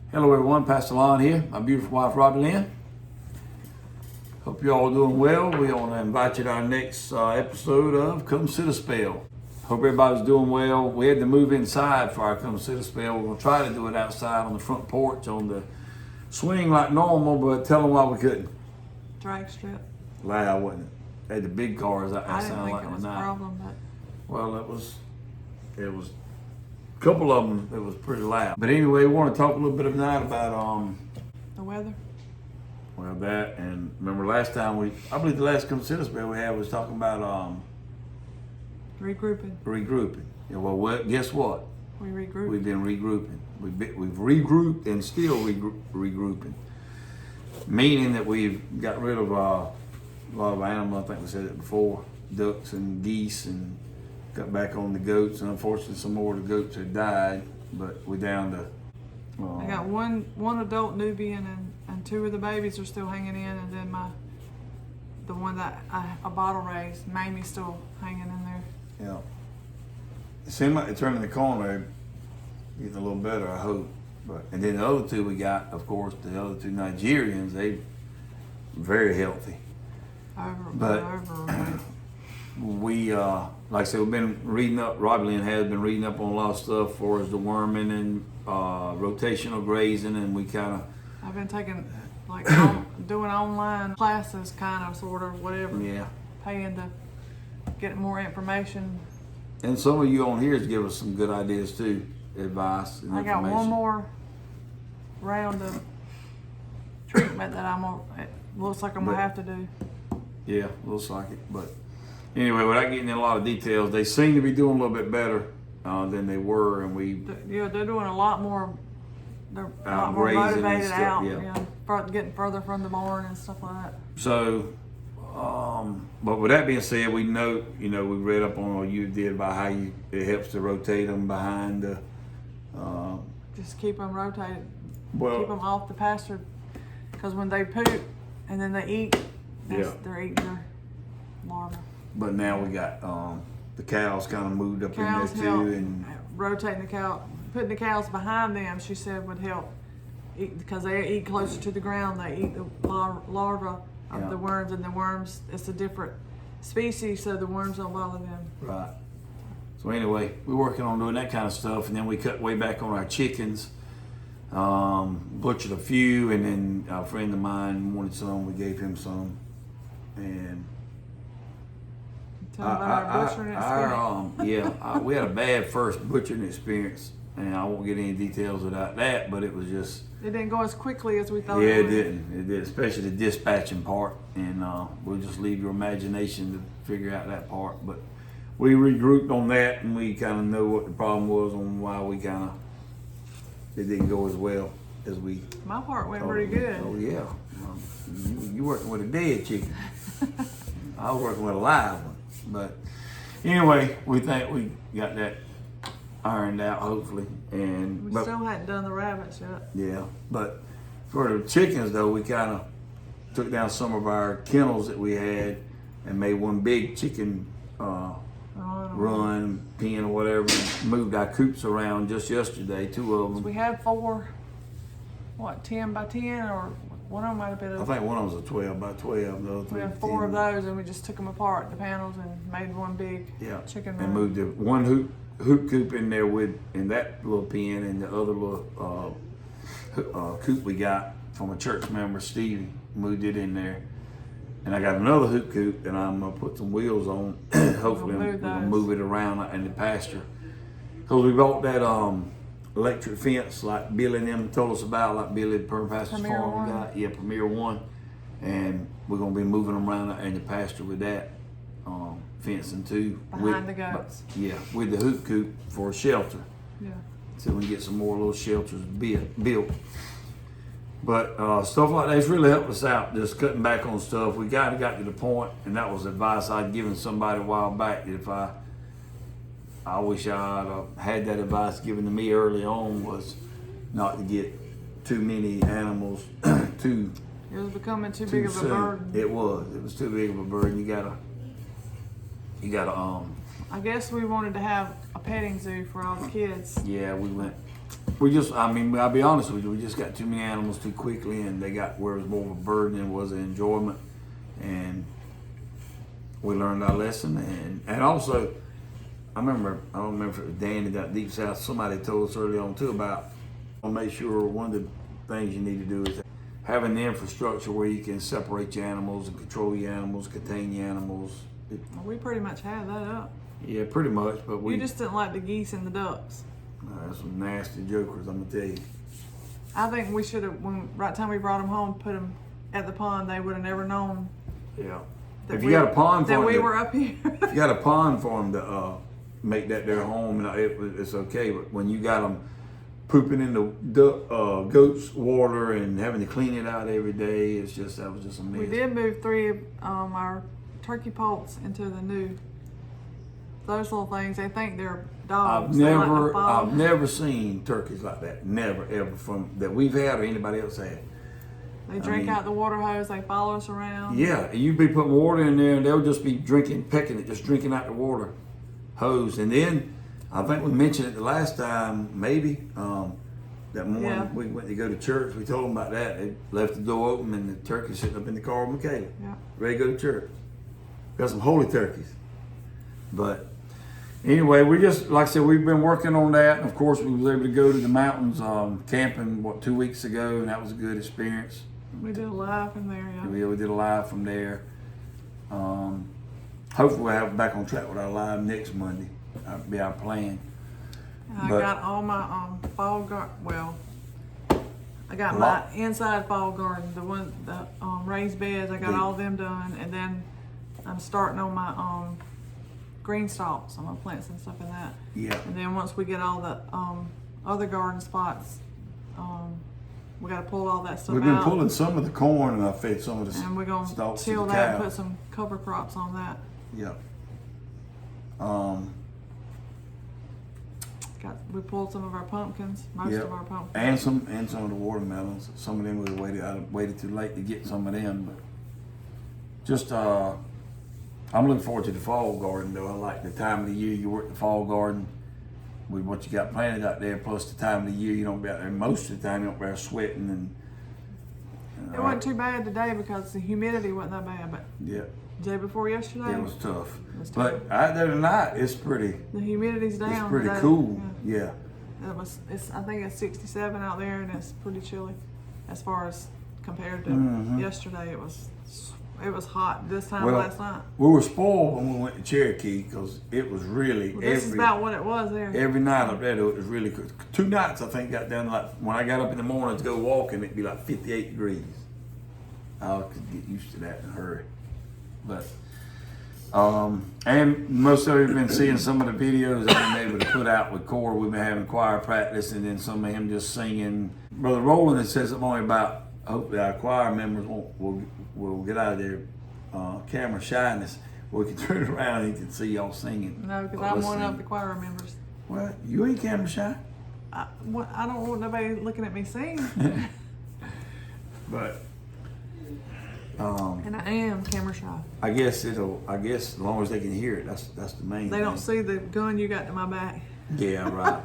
Hello everyone, Pastor Lon here, my beautiful wife Robbie Lynn. Hope you're all doing well. We want to invite you to our next episode of Come Sit a Spell. Hope everybody's doing well. We had to move inside for our Come Sit a Spell. We're going to try to do it outside on the front porch on the swing like normal, but tell them why we couldn't. Drag strip. Loud, wasn't it? They had the big cars out there. I didn't sound think like it was a problem, but well, it was a couple of them, it was pretty loud. But anyway, we want to talk a little bit tonight about the weather. well, that, and remember last time I believe the last Come Sit a Spell we had was talking about Regrouping. regrouping. Yeah, well, guess what? We regrouped. We've been regrouping. We've regrouped and still regrouping. Meaning that we've got rid of a lot of animals. I think we said it before. Ducks and geese, and got back on the goats. And unfortunately, some more of the goats had died. But we're down to. I got one adult Nubian and two of the babies are still hanging in, and then the one that I bottle raised, Mamie's still hanging in there. Yeah. It seemed like they're turning the corner, getting a little better, I hope. And then the other two we got, of course, the other two Nigerians, they very healthy. We, like I said, we've been reading up, Robbie Lynn has been reading up on a lot of stuff for us, the worming and rotational grazing, and we kind of... I've been taking, like, doing online classes, kind of, sort of, whatever. Yeah. Paying to get more information. And some of you on here has given us some good ideas too, advice and I got information. one more round of treatment that it looks like I'm going to have to do. Yeah, looks like it. But anyway, without getting in a lot of details, they seem to be doing a little bit better than they were, and they're doing a lot more. They're a lot more motivated out, getting further from the barn and stuff like that. So, but with that being said, we know, we read up on what you did about how it helps to rotate them behind the. Just keep them rotated. Well, keep them off the pasture, because when they poop and then they eat, they're eating their larvae. But now we got the cows kind of moved up in there too, and rotating the cow, putting the cows behind them. She said would help, because they eat closer to the ground. They eat the larvae of the worms, and the worms, it's a different species, so the worms don't bother them. Right. So anyway, we're working on doing that kind of stuff, and then we cut way back on our chickens. Butchered a few, and then a friend of mine wanted some. We gave him some, and tell about our butchering experience. we had a bad first butchering experience, and I won't get any details about that, but it was just. It didn't go as quickly as we thought. Yeah, it didn't. It did, especially the dispatching part, and we'll just leave your imagination to figure out that part. But we regrouped on that, and we kind of know what the problem was on why it didn't go as well as we. My part went pretty good. Oh yeah, you working with a dead chicken. I was working with a live one, but anyway, we think we got that ironed out, hopefully. And we still hadn't done the rabbits yet. Yeah, but for the chickens though, we kind of took down some of our kennels that we had and made one big chicken run, pen or whatever, and moved our coops around just yesterday, 2 of them. So we had 4, 10 by 10, or one of them might have been. I think one of them was a 12 by 12. The other we had 4 of those, and we just took them apart, the panels, and made one big chicken run. And moved the one hoop coop in there in that little pen, and the other little coop we got from a church member, Stevie, moved it in there. And I got another hoop coop that I'm gonna put some wheels on. Hopefully we're gonna move it around in the pasture. Cause we bought that electric fence like Billy and them told us about, like Billy the Pastor's farm guy. Yeah, Premier 1. And we're gonna be moving them around in the pasture with that fencing too. Behind the goats. With the hoop coop for a shelter. Yeah. So we can get some more little shelters built. But stuff like that's really helped us out, just cutting back on stuff. We got to the point, and that was advice I'd given somebody a while back, that if I wish I'd had that advice given to me early on, was not to get too many animals too. It was becoming too big of a burden. It was too big of a burden. You gotta I guess we wanted to have a petting zoo for all the kids. Yeah, we went I mean, I'll be honest with you, we just got too many animals too quickly, and they got where it was more of a burden than it was an enjoyment. And we learned our lesson, and also, I don't remember if it was Danny that Deep South, somebody told us early on too about, I'll make sure one of the things you need to do is having the infrastructure where you can separate your animals and control your animals, contain your animals. We pretty much had that up. Yeah, pretty much, but You just didn't like the geese and the ducks. That's some nasty jokers, I'm gonna tell you. I think we should have, right time we brought them home, put them at the pond. They would have never known. Yeah. If you got a pond for them, that we were up here. if you got a pond for them to make that their home, it's okay. But when you got them pooping in the goats' water and having to clean it out every day, that was just a mess. We did move 3 of our turkey poults into the new. Those little things, they think they're dogs. I've never seen turkeys like that. Never, ever, from that we've had or anybody else had. They drink out the water hose. They follow us around. Yeah, you'd be putting water in there, and they'll just be pecking it, just drinking out the water hose. And then I think we mentioned it the last time, maybe that morning we went to go to church. We told them about that. They left the door open, and the turkey sitting up in the car with Michaela, ready to go to church. Got some holy turkeys, but. Anyway, we just, like I said, we've been working on that. And of course, we was able to go to the mountains camping, 2 weeks ago, and that was a good experience. We did a live from there, We did a live from there. Hopefully we'll have it back on track with our live next Monday. That'll be our plan. I got all my fall garden, I got my inside fall garden, the raised beds, I got all them done. And then I'm starting on my green stalks. I'm gonna plant some stuff in that. Yeah. And then once we get all the other garden spots, we gotta pull all that stuff out. We've been pulling some of the corn, and I fed some of the and we're gonna stalks till to the that and cow. put some cover crops on that. Yeah. We pulled some of our pumpkins, most of our pumpkins, and some of the watermelons. Some of them I waited too late to get some of them, but just I'm looking forward to the fall garden, though. I like the time of the year you work the fall garden with what you got planted out there, plus the time of the year you don't be out there. Most of the time you don't be out sweating and. It wasn't too bad today because the humidity wasn't that bad, but the day before yesterday, it was tough. But out there tonight, it's pretty. The humidity's down. It's pretty today. cool. Yeah. I think it's 67 out there, and it's pretty chilly, as far as compared to yesterday. It was hot this time last night. We were spoiled when we went to Cherokee because it was really this is about what it was there. Every night up there, it was really good. 2 nights I think got down when I got up in the morning to go walking, it'd be like 58 degrees. I could get used to that in a hurry. But and most of you have been seeing some of the videos I've been able to put out with Corey. We've been having choir practice, and then some of him just singing. Brother Roland has said something only about hopefully our choir members will get out of their camera shyness where we can turn it around and he can see y'all singing. No, because I'm one of the choir members. Well, you ain't camera shy. I don't want nobody looking at me sing. But and I am camera shy. I guess as long as they can hear it, that's the main thing. They don't see the gun you got to my back. Yeah, right.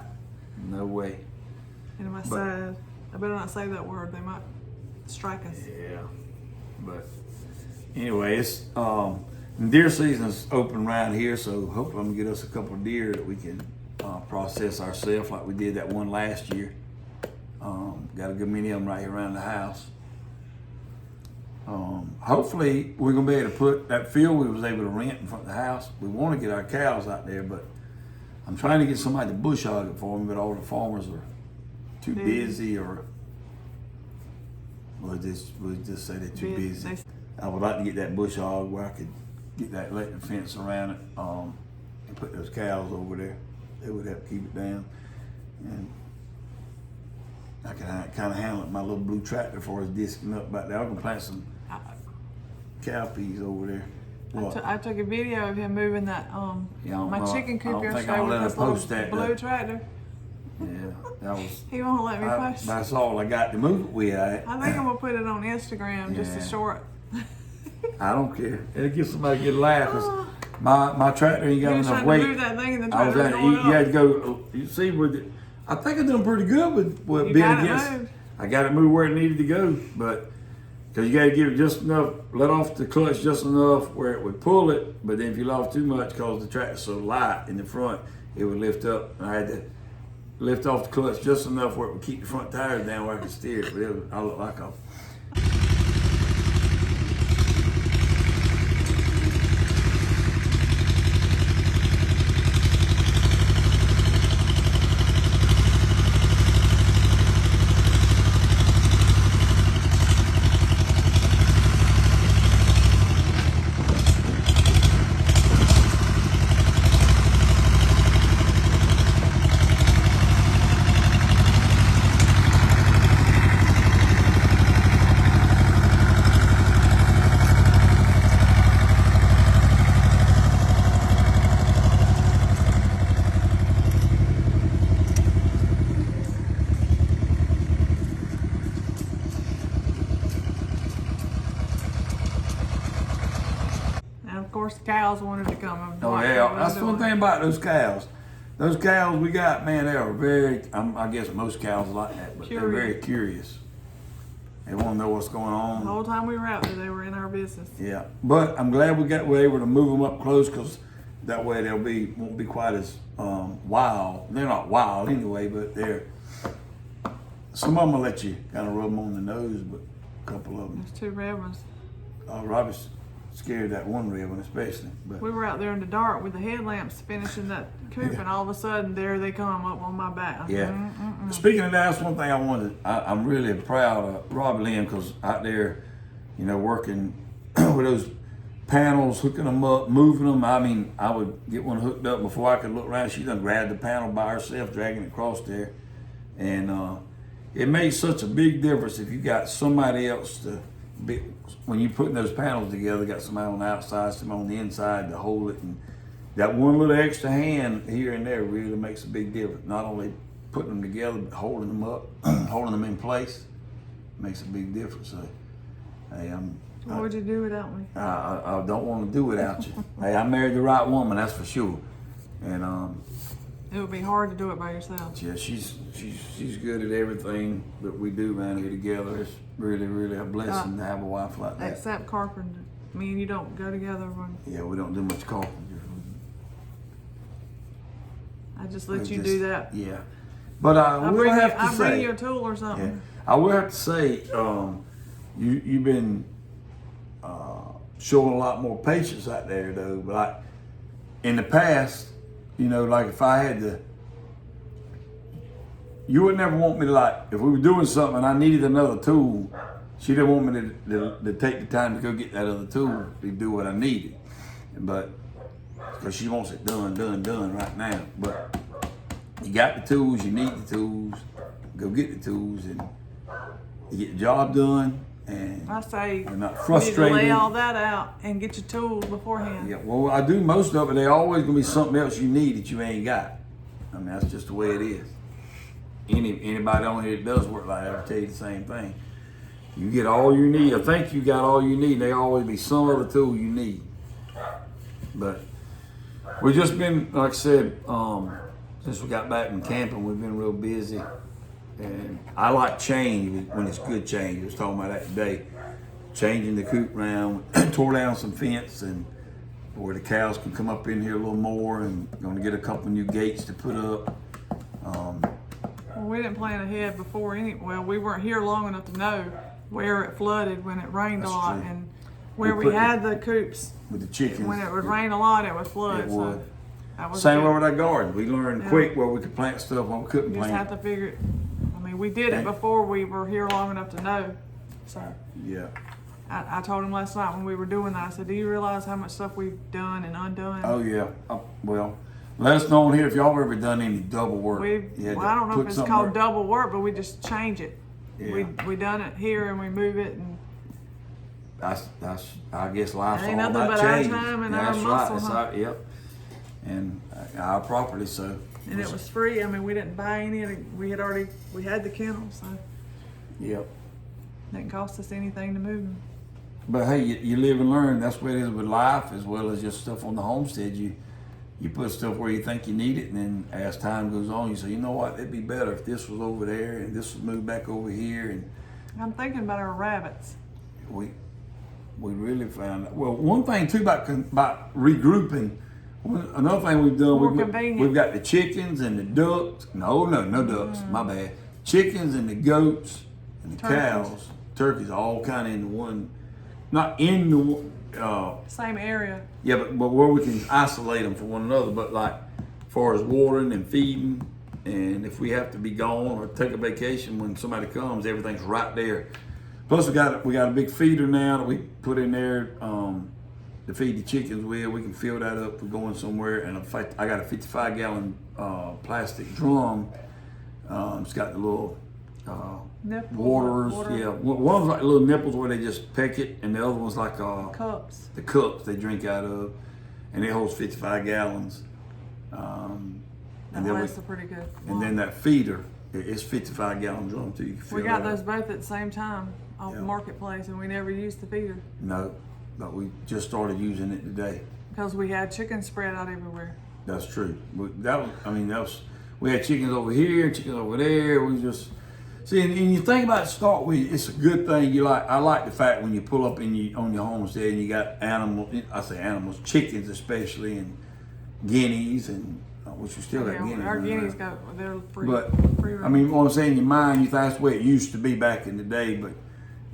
No way. And to my side. I better not say that word. They might strike us. Yeah. But anyway, it's deer season is open around here, so hopefully I'm gonna get us a couple of deer that we can process ourselves like we did that one last year. Got a good many of them right here around the house. Hopefully we're gonna be able to put that field we was able to rent in front of the house. We want to get our cows out there, but I'm trying to get somebody to bush hog it for me, but all the farmers are too busy, or we'll just say they're too busy. I would like to get that bush hog where I could get that electric fence around it and put those cows over there. They would help keep it down, and I can kind of handle it with my little blue tractor for us disking up back there. I'm gonna plant some cow peas over there. I took a video of him moving that my chicken coop yesterday with this little blue tractor. Yeah, that was. He won't let me post. That's all I got to move it with. I think I'm gonna put it on Instagram, just a short. I don't care. It'll give somebody a good laugh. My tractor ain't got enough weight. To move that thing in the I was tractor you had to go. You see, I think I'm doing pretty good with You being got it against. moved. I got it moved where it needed to go, but because you got to give it just enough, let off the clutch just enough where it would pull it. But then if you let off too much, because the tractor's so light in the front, it would lift up. And I had to lift off the clutch just enough where it would keep the front tires down where I could steer it. But I look like a And of course, the cows wanted to come and Oh watch yeah, what we that's was one doing. thing about those cows. Those cows we got, man, they are very. I guess most cows are like that, but they're very curious. They want to know what's going The on. whole time we were out there, they were in our business. Yeah, but I'm glad we're able to move them up close because that way won't be quite as wild. They're not wild anyway, but they're. Some of them will let you kind of rub them on the nose, but a couple of them. There's two red ones. Robbie's scared of that one red one especially, but. We were out there in the dark with the headlamps finishing that coop, and all of a sudden, there they come up on my back. Yeah. Speaking of that, that's one thing I wanted. I'm really proud of Robbie Lynn because out there, working with those panels, hooking them up, moving them. I mean, I would get one hooked up before I could look around. She done grabbed the panel by herself, dragging it across there. And it made such a big difference if you got somebody else when you're putting those panels together, got somebody on the outside, somebody on the inside to hold it. And that one little extra hand here and there really makes a big difference. Not only putting them together, but holding them up, holding them in place makes a big difference. So, hey, What would you do without me? I don't want to do without you. Hey, I married the right woman, that's for sure. And It would be hard to do it by yourself. yeah, she's good at everything that we do around here together. It's really, really a blessing to have a wife like that. Except carpenter. Me and you don't go together. Yeah, we don't do much carpentry. I just let you do that. Yeah, but I will have to I say, bring you a tool or something. yeah, I will have to say, you've been showing a lot more patience out there, though. But like in the past, like if I had to, you would never want me to, like, if we were doing something and I needed another tool, she didn't want me to take the time to go get that other tool to do what I needed. But because she wants it done right now. But you got the tools, you need the tools, go get the tools and you get the job done. And I say, you're not you need to frustrated. lay all that out and get your tools beforehand. Yeah, well, I do most of it. There's always gonna be something else you need that you ain't got. I mean, that's just the way it is. Anybody on here that does work like that will tell you the same thing. You get all you need. I think you got all you need. There always be some other tool you need. But we've just been, like I said, since we got back from camping, we've been real busy. And I like change when it's good change. I was talking about that today. Changing the coop around, tore down some fence and where the cows can come up in here a little more, and going to get a couple new gates to put up. Well, we didn't plan ahead before we weren't here long enough to know where it flooded when it rained a lot, true. and where We we put had the coops. with the chickens. When it would rain a lot, it would flood. It would. So that was Same good. way with our garden. We learned quick where we could plant stuff when we couldn't You just have plant. to figure it. I mean, we did it Okay. before we were here long enough to know. So Yeah. I told him last night when we were doing that, I said, do you realize how much stuff we've done and undone? Oh yeah. Well, let us know on here if y'all ever done any double work. You had Well, I to don't know put if it's something called where- double work, but we just change it. Yeah. We done it here and we move it, and That's I guess life's Ain't all nothing about but our change. time and Yeah, our that's muscle, right. That's huh? our, yep. And our property, so. it was free. I mean, we didn't buy any. We had the kennel, so Yep. it didn't cost us anything to move them. But hey, you live and learn. That's what it is with life, as well as just stuff on the homestead. You you put stuff where you think you need it, and then as time goes on, you say, you know what, it'd be better if this was over there and this was moved back over here. And I'm thinking about our rabbits. we really found out. Well, one thing too about regrouping. Another thing we've done, we've got the chickens and the ducks. No ducks. My bad. Chickens and the goats and the cows, turkeys, all kind of in one, not in the same area. Yeah, but where we can isolate them from one another. But like, as far as watering and feeding, and if we have to be gone or take a vacation when somebody comes, everything's right there. Plus, we got a big feeder now that we put in there to feed the chickens with. We can fill that up for going somewhere. And I got a 55-gallon plastic drum. It's got the little waterers. Yeah, one's like little nipples where they just peck it, and the other one's like cups. The cups they drink out of, and it holds 55 gallons. That's pretty good. And then that feeder, it's 55-gallon drum too. We got those both at the same time off the marketplace, and we never used the feeder. No, but we just started using it today. Because we had chickens spread out everywhere. That's true. We had chickens over here, chickens over there. We just see, and you think about start with, it's a good thing. I like the fact when you pull up on your homestead and you got animals, chickens especially, and guineas, and which we still got guineas. Our guineas they're free. But I mean, what I'm saying, in your mind, you think that's the way it used to be back in the day, but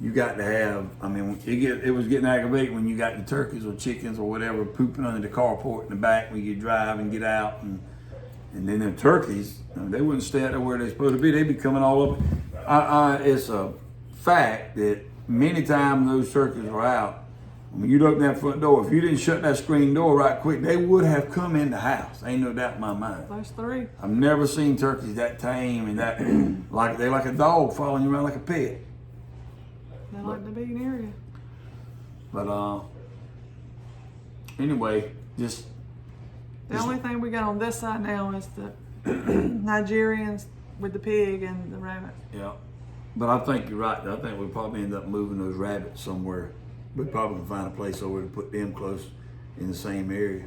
you got to have, I mean, it was getting aggravating when you got the turkeys or chickens or whatever pooping under the carport in the back when you drive and get out, and then them turkeys, they wouldn't stay out there where they're supposed to be. They'd be coming all up. It's a fact that many times those turkeys were out, when you'd open that front door, if you didn't shut that screen door right quick, they would have come in the house. Ain't no doubt in my mind. Those three. I've never seen turkeys that tame and that they're like a dog following you around like a pet. They like to be near you. But anyway, just the only thing we got on this side now is the Nigerians with the pig and the rabbit. Yeah, but I think you're right. I think we'll probably end up moving those rabbits somewhere. We probably can find a place over to put them close in the same area.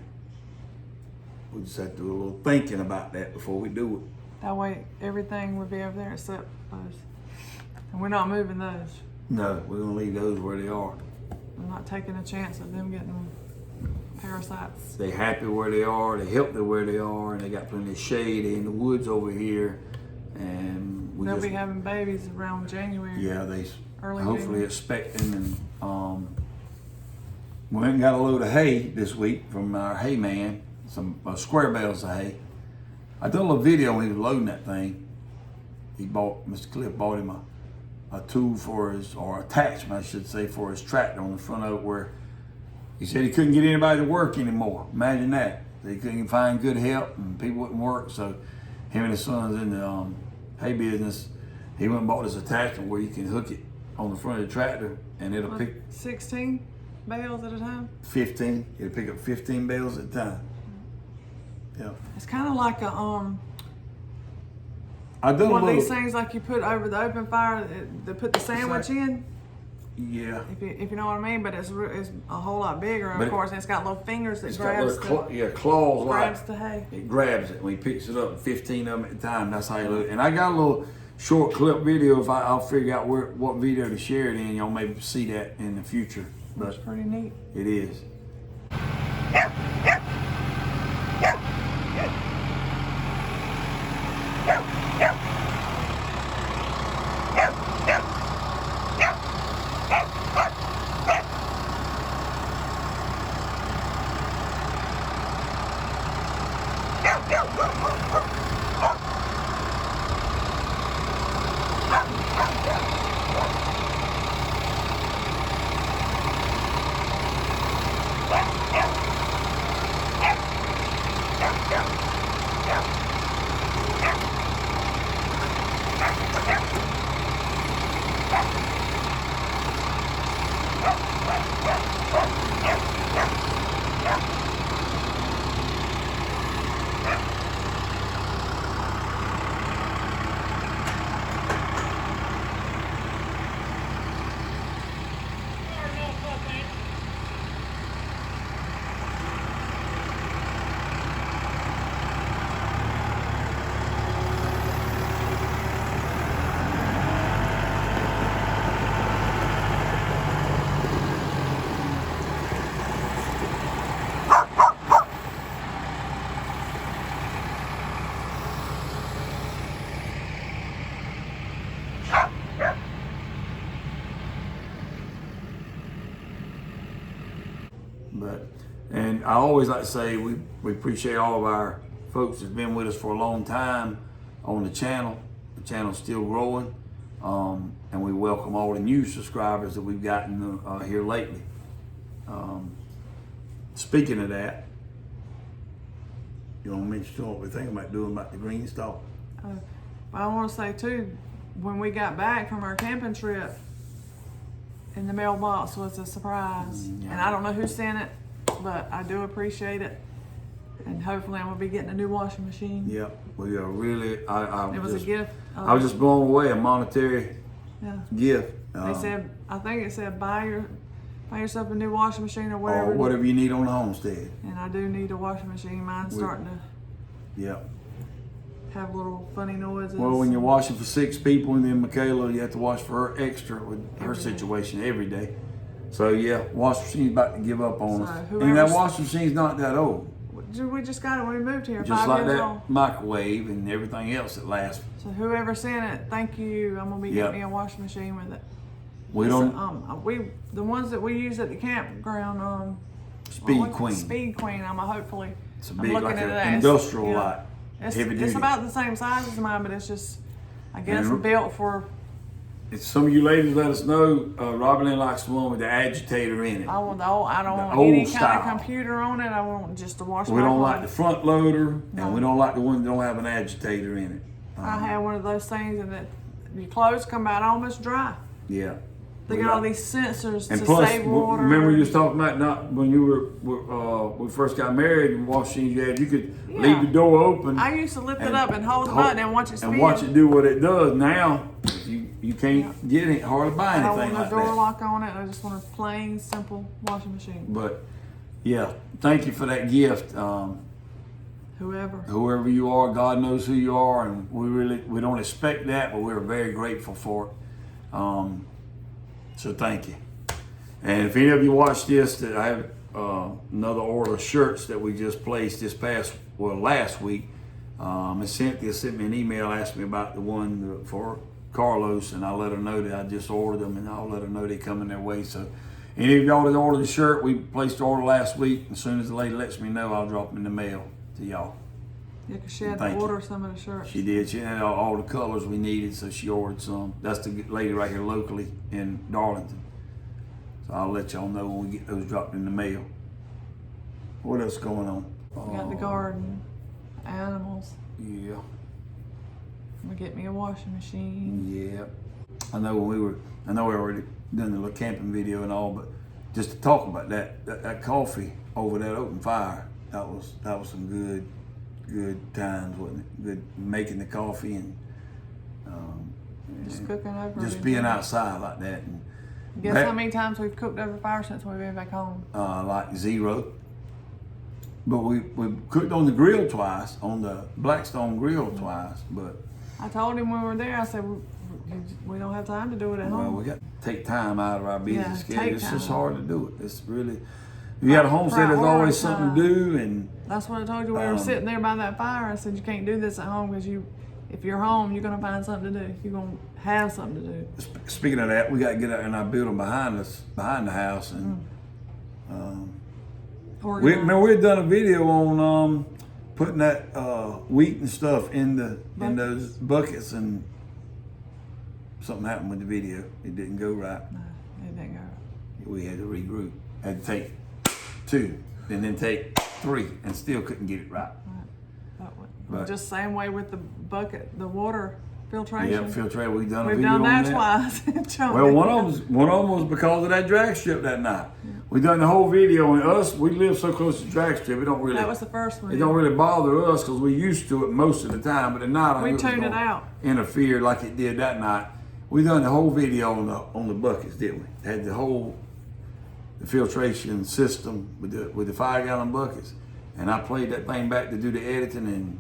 We just have to do a little thinking about that before we do it. That way, everything would be over there except those. And we're not moving those. No, we're gonna leave those where they are. I'm not taking a chance of them getting parasites. They happy where they are. They healthy where they are, and they got plenty of shade. They in the woods over here, and they'll be having babies around January. Yeah, they early hopefully January. expecting, and we went and got a load of hay this week from our hay man. Some square bales of hay. I did a little video when he was loading that thing. Mr. Cliff bought him a tool or attachment, I should say, for his tractor on the front of it, where he said he couldn't get anybody to work anymore. Imagine that. They couldn't find good help and people wouldn't work. So him and his son's in the hay business. He went and bought this attachment where you can hook it on the front of the tractor and it'll pick 16 bales at a time? 15. It'll pick up 15 bales at a time. Yeah. It's kind of like a I done one of these things like you put over the open fire to put the sandwich in. Yeah. If you know what I mean, but it's a whole lot bigger. Of course, and it's got little fingers that grabs claws grabs the hay. It grabs it when he picks it up. 15 of them at a time. That's how you look. And I got a little short clip video. If I'll figure out what video to share it in, y'all maybe see that in the future. But it's pretty neat. It is. I always like to say we appreciate all of our folks that's been with us for a long time on the channel. The channel's still growing, and we welcome all the new subscribers that we've gotten here lately. Speaking of that, you want to mention what we're thinking about doing about the green stalk? I want to say too, when we got back from our camping trip, in the mailbox was a surprise. Yeah. And I don't know who sent it, but I do appreciate it. And hopefully I'm gonna be getting a new washing machine. Yep, we are really. It was a gift. I was just blown away. A monetary gift. They said, I think it said buy yourself a new washing machine or whatever. Or whatever you need on the homestead. And I do need a washing machine. Mine's starting to have little funny noises. Well, when you're washing for 6 people, and then Michaela, you have to wash for her extra with her situation every day. So yeah, washing machine's about to give up on us. And that washing machine's not that old. We just got it when we moved here. Just 5 like years that old. microwave and everything else that lasts. So whoever sent it, thank you. I'm gonna be getting me a washing machine with it. We don't. The ones that we use at the campground. Speed Queen. Speed Queen. hopefully. It's a big, like an industrial lot. It's about the same size as mine, but it's just, I guess, built for. If some of you ladies let us know, Robbie Lynn likes the one with the agitator in it. I want I don't want any kind of computer on it. I want just to wash my clothes. We don't like the front loader, and we don't like the one that don't have an agitator in it. I have one of those things, and that your clothes come out almost dry. Yeah. They got all these sensors and to plus, save water. Remember you was talking about not when you were we first got married and washing you could leave the door open. I used to lift it up and hold the button and watch it spin. And watch it do what it does. Now you can't get it hard to buy anything like that. I don't want a door lock on it. I just want a plain, simple washing machine. But yeah, thank you for that gift. Whoever you are, God knows who you are, and we don't expect that, but we're very grateful for it. So thank you. And if any of you watch this, that I have another order of shirts that we just placed last week. And Cynthia sent me an email, asked me about the one for Carlos, and I let her know that I just ordered them, and I'll let her know they're coming their way. So any of y'all that ordered the shirt, we placed the order last week. As soon as the lady lets me know, I'll drop them in the mail to y'all. Yeah, because she had to order some of the shirts. She did. She had all the colors we needed, so she ordered some. That's the lady right here locally in Darlington. So I'll let y'all know when we get those dropped in the mail. What else going on? We got the garden, animals. Yeah. We get me a washing machine. Yeah. I know we already done the little camping video and all, but just to talk about that coffee over that open fire, that was some good times, wasn't it? Good making the coffee and just cooking over. Just being outside like that. And guess how many times we've cooked over fire since we've been back home? Like 0. But we cooked on the grill twice, on the Blackstone grill twice. But I told him when we were there, I said we don't have time to do it at home. Well, we got to take time out of our busy schedule. It's just hard to do it. It's really. If you got a homestead, there's always something to do, and that's what I told you. We were sitting there by that fire. I said you can't do this at home because if you're home, you're gonna find something to do. You're gonna have something to do. Speaking of that, we got to get out in our building behind the house, and we had done a video on putting that wheat and stuff in those buckets, and something happened with the video. It didn't go right. No, it didn't go right. We had to regroup. Had to take 2, and then take 3, and still couldn't get it right. But just same way with the bucket, the water filtration. Yeah, filtration. We've done that twice. Well, one of them was because of that drag strip that night. Yeah. We done the whole video, and we live so close to the drag strip. It don't really. That was the first one. It don't really bother us because we used to it most of the time. But at night, we tuned it out. Interfere like it did that night. We done the whole video on the buckets, didn't we? Had the filtration system with the 5-gallon buckets, and I played that thing back to do the editing, and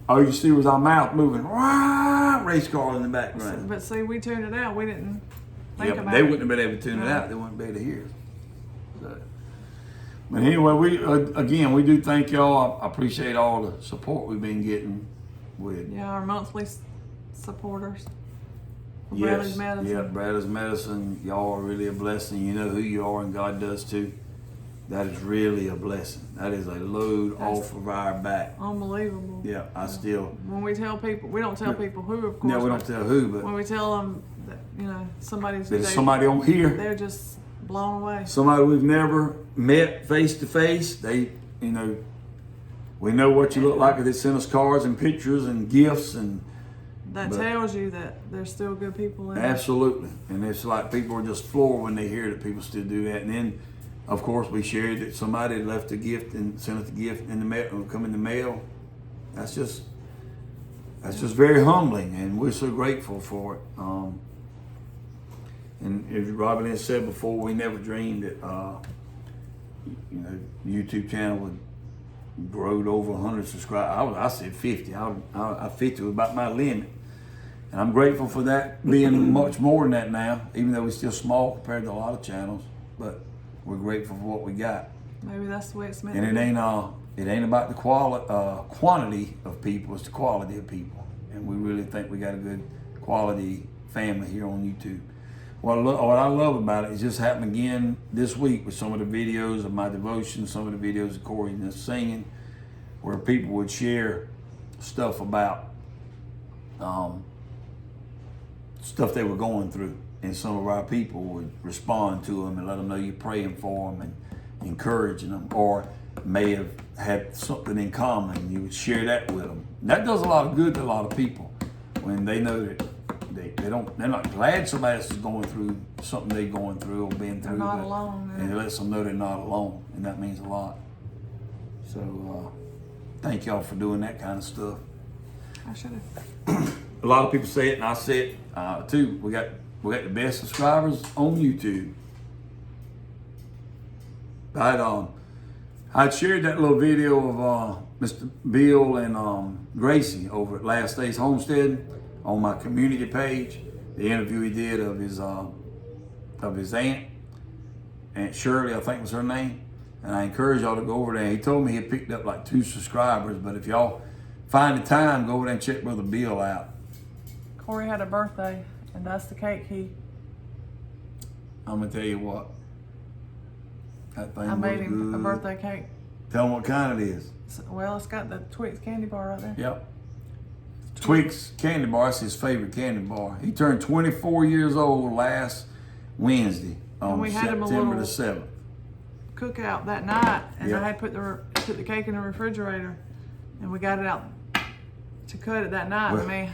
all you see was our mouth moving, race car in the background. But see, we tuned it out. We didn't think about it. They wouldn't have been able to tune it out. They wouldn't be able to hear it. So, but anyway, we do thank y'all. I appreciate all the support we've been getting with. Yeah, our monthly supporters. Yes, Bradley's Medicine. Yeah, Bradley's Medicine. Y'all are really a blessing. You know who you are, and God does too. That is really a blessing. That is a load off of our back. Unbelievable. Yeah, I still. When we tell people, we don't tell people who, of course. No, we don't tell who, but when we tell them that, you know, there's somebody on here. They're just blown away. Somebody we've never met face to face. They, you know, we know what you look like. They send us cards and pictures and gifts, and that tells you that there's still good people in there. Absolutely. And it's like people are just floored when they hear that people still do that. And then, of course, we shared that somebody had left a gift and sent us a gift in the mail, come in the mail. That's just very humbling, and we're so grateful for it. And as Robbie Lynn said before, we never dreamed that YouTube channel would grow to over 100 subscribers. I said 50. I 50 was about my limit, and I'm grateful for that being much more than that now. Even though we're still small compared to a lot of channels, but we're grateful for what we got. Maybe that's the way it's meant. And it ain't about the quantity of people; it's the quality of people. And we really think we got a good quality family here on YouTube. What I love about it is just happened again this week with some of the videos of my devotion, some of the videos of Corey and singing, where people would share stuff about stuff they were going through, and some of our people would respond to them and let them know you're praying for them and encouraging them, or may have had something in common. You would share that with them. And that does a lot of good to a lot of people when they know that they're not glad somebody else is going through something they're going through or been through. They're not alone. And it lets them know they're not alone, and that means a lot. So thank y'all for doing that kind of stuff. I should have. A lot of people say it, and I say it too. We got the best subscribers on YouTube. I'd shared that little video of Mr. Bill and Gracie over at Last Day's Homestead on my community page. The interview he did of his Aunt Shirley, I think was her name. And I encourage y'all to go over there. He told me he picked up like 2 subscribers, but if y'all find the time, go over there and check Brother Bill out. Corey had a birthday, and that's the cake I'm gonna tell you what. That thing I made him good. a birthday cake. Tell him what kind it is. Well, it's got the Twix candy bar right there. Yep. Twix candy bar, that's his favorite candy bar. He turned 24 years old last Wednesday on September the 7th. Cookout that night, and Yep. I had put the cake in the refrigerator, and we got it out to cut it that night. Well, Man,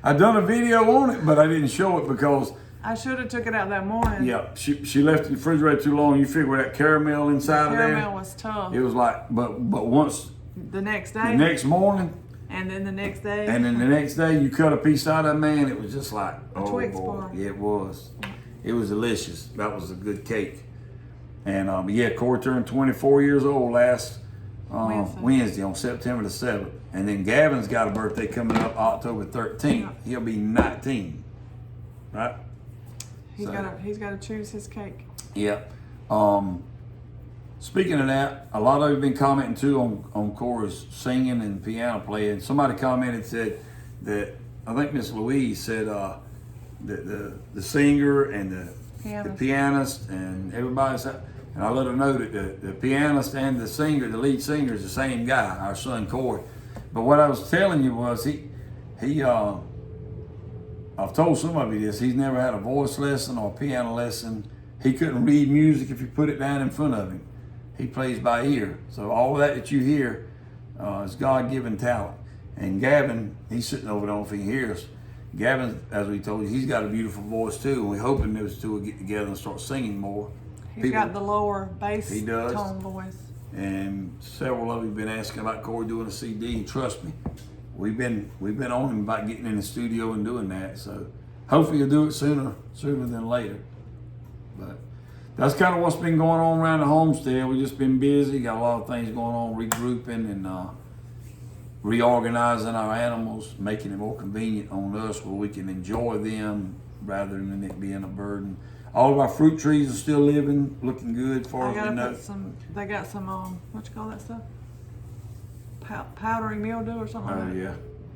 I done a video on it, but I didn't show it because I should have took it out that morning. yeah, she left the refrigerator too long. You figure that caramel inside of there. Caramel was tough. It was like, but once The next day. the next morning, And then the next day. and then the next day you cut a piece out of it, man, it was just like, A oh Twix boy, bar. yeah, it was. It was delicious. That was a good cake. And yeah, Corey turned 24 years old last Wednesday on September the 7th. And then Gavin's got a birthday coming up October 13th. Yeah. He'll be 19, right? He's got to choose his cake. Yeah. Speaking of that, a lot of you have been commenting too on Cora's singing and piano playing. Somebody commented, said that, I think Miss Louise said the singer and the pianist and everybody said, and I let her know that the pianist and the singer, the lead singer, is the same guy, our son Corey. But what I was telling you was I've told some of you this, he's never had a voice lesson or a piano lesson. He couldn't read music if you put it down in front of him. He plays by ear. So all of that you hear is God-given talent. And Gavin, he's sitting over there, I don't know if he hears. Gavin, as we told you, he's got a beautiful voice too, and we're hoping those two will get together and start singing more. He's got the lower bass He does. tone voice. And several of you have been asking about Corey doing a CD. Trust me, we've been on him about getting in the studio and doing that. So hopefully you'll do it sooner than later. But that's kind of what's been going on around the homestead. We've just been busy, got a lot of things going on, regrouping and reorganizing our animals, making it more convenient on us where we can enjoy them rather than it being a burden. All of our fruit trees are still living, looking good as far as we know. They got some, what you call that stuff? Powdery mildew or something like that. Yeah.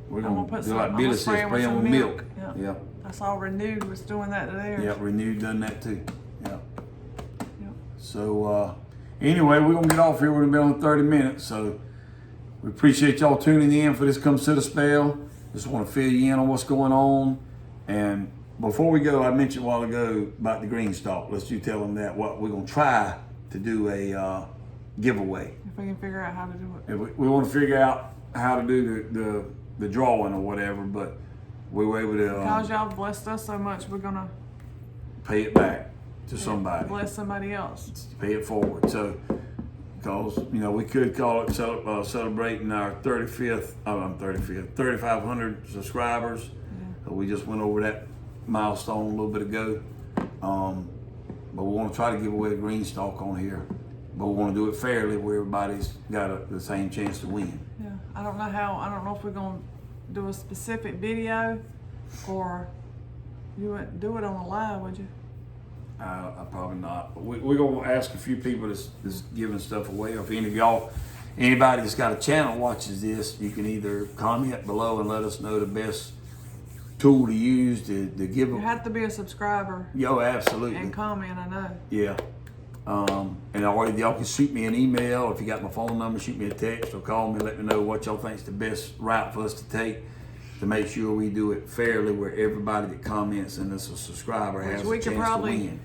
We're I'm going gonna to do like Billy says, spray 'em spray them with milk. Yeah. I saw Renewed was doing that there. Yeah, Renewed done that too. Yeah. Yep. So, anyway, we're gonna get off here. We're gonna be on 30 minutes, so we appreciate y'all tuning in for this Consider Spell. Just want to fill you in on what's going on. And before we go, I mentioned a while ago about the green stalk. Let's you tell them that what we're gonna try to do a giveaway. If we can figure out how to do it. If we want to figure out how to do the drawing or whatever, but we were able to Because y'all blessed us so much, we're gonna pay it back to somebody. bless somebody else. Pay it forward. So, because we could call it celebrating our 3,500 subscribers. Yeah. So we just went over that milestone a little bit ago. But we want to try to give away a green stalk on here. But we want to do it fairly where everybody's got the same chance to win. Yeah. I don't know if we're gonna do a specific video, or you wouldn't do it on the live, would you? I probably not. But we're going to ask a few people that's giving stuff away. Or if any of y'all, anybody that's got a channel watches this, you can either comment below and let us know the best tool to use to give them. You have to be a subscriber. Yo, absolutely. And comment, I know. Yeah. And y'all can shoot me an email. If you got my phone number, shoot me a text or call me. Let me know what y'all think's the best route for us to take to make sure we do it fairly, where everybody that comments and is a subscriber has a chance to win.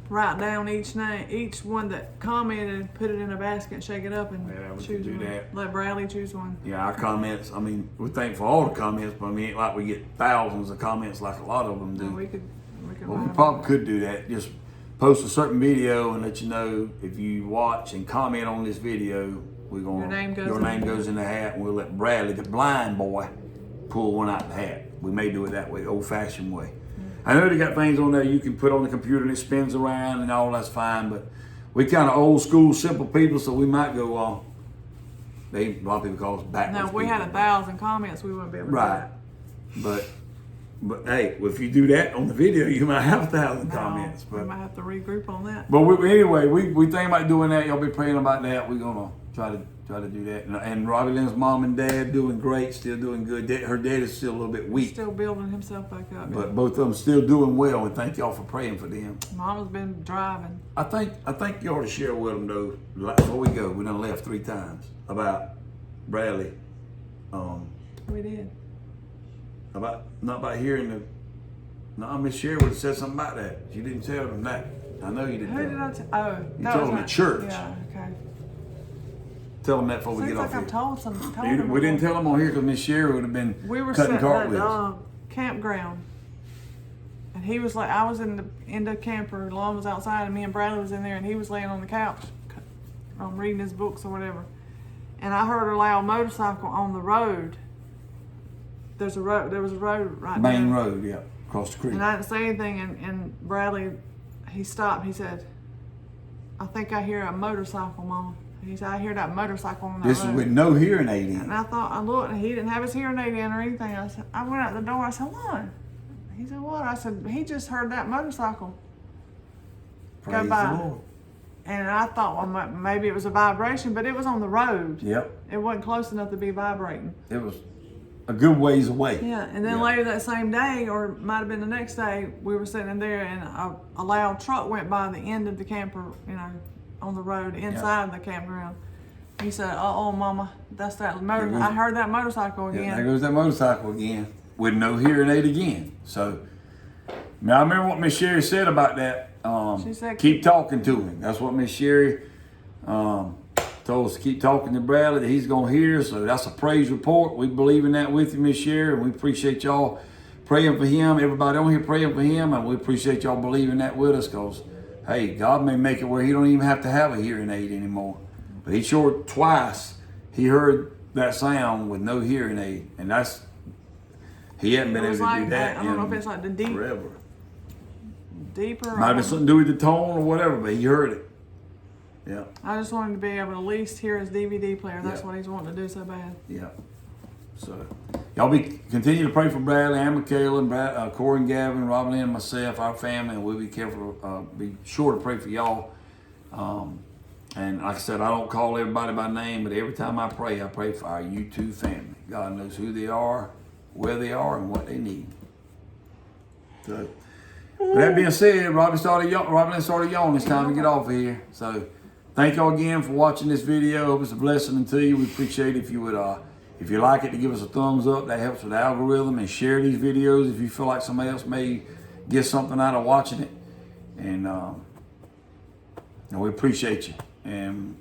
Write down each name, each one that commented, put it in a basket, and shake it up, and we choose can do one. that. Let Bradley choose one. Yeah, our comments, we're thankful for all the comments, but ain't like we get thousands of comments like a lot of them do. No, we could. Well, we probably could do that. Just post a certain video and let you know if you watch and comment on this video, your name goes in the hat, and we'll let Bradley, the blind boy, pull one out the hat. We may do it that way, old-fashioned way. I know they got things on there you can put on the computer and it spins around and all, that's fine, but we kind of old school, simple people, so we might go on. A lot of people call us backwards. Now, if we had 1,000 comments, we wouldn't be able to right. Do that. But hey, if you do that on the video, you might have 1,000 comments. But we might have to regroup on that. But anyway, we think about doing that. Y'all be praying about that. We're gonna try to do that. And Robbie Lynn's mom and dad doing great, still doing good. Her dad is still a little bit weak. Still building himself back up. But both of them still doing well, and thank y'all for praying for them. Mama's been driving. I think you ought to share with them though. Before we go, we done left 3 times about Bradley. We did. Not about hearing the. No, Miss Sherry would have said something about that. You didn't tell them that. I know you didn't. Who did I tell? Oh, you told them at church. Yeah, okay. Tell them that before we get off Seems like here. I've told them. We didn't tell them on here because Miss Sherry would have been We were cutting sitting at cartwheels. campground, and he was like, I was in the camper, Lon was outside, and me and Bradley was in there, and he was laying on the couch, reading his books or whatever, and I heard a loud motorcycle on the road. There was a road right there. Main road, yeah, across the creek. And I didn't say anything, and Bradley, he stopped. He said, I think I hear a motorcycle, Mama. He said, I hear that motorcycle on that This road. is with no hearing aid in. And I thought, I looked, and he didn't have his hearing aid in or anything. I went out the door. I said, Lon. He said, what? I said, he just heard that motorcycle Praise go by. the Lord. And I thought, well, maybe it was a vibration, but it was on the road. Yep. It wasn't close enough to be vibrating. It was a good ways away. Yeah, and then later that same day, or it might have been the next day, we were sitting there, and a loud truck went by the end of the camper, on the road inside the campground. He said, "Uh-oh, Mama, that's that motor. I heard that motorcycle again." Yeah, there goes that motorcycle again with no hearing aid again. So, I remember what Miss Sherry said about that. She said, keep talking to him. That's what Miss Sherry told us to keep talking to Bradley, that he's going to hear. So that's a praise report. We believe in that with you, Miss Sherry, and we appreciate y'all praying for him. Everybody on here praying for him, and we appreciate y'all believing that with us, because, hey, God may make it where he don't even have to have a hearing aid anymore. But he sure twice, he heard that sound with no hearing aid, and he hadn't been able to do that I don't know if it's like the deep, forever. Deeper. Might have something to do with the tone or whatever, but he heard it. Yeah. I just wanted to be able to at least hear his DVD player. That's what he's wanting to do so bad. Yeah. So, y'all continue to pray for Bradley and Michaela and Corey and Gavin, Robbie Lynn and myself, our family, and we'll be be sure to pray for y'all. And like I said, I don't call everybody by name, but every time I pray for our YouTube family. God knows who they are, where they are, and what they need. So, with that being said, Robbie Lynn started yawning. It's time to get off of here. So, thank y'all again for watching this video. Hope it's a blessing to you. We appreciate it if you would, if you like it, to give us a thumbs up. That helps with the algorithm. And share these videos if you feel like somebody else may get something out of watching it. And we appreciate you. And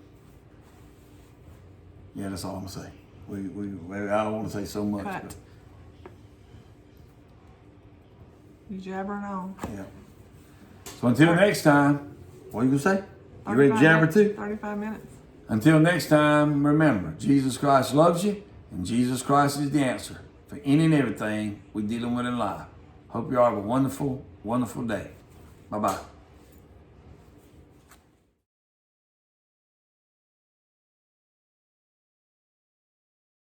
yeah, that's all I'm gonna say. I don't want to say so much. Cut. But, You jabbering on. yeah. So until next time, what are you gonna say? You ready to 35 jabber minutes, too? 35 minutes. Until next time, remember, Jesus Christ loves you, and Jesus Christ is the answer for any and everything we're dealing with in life. Hope you all have a wonderful, wonderful day. Bye-bye.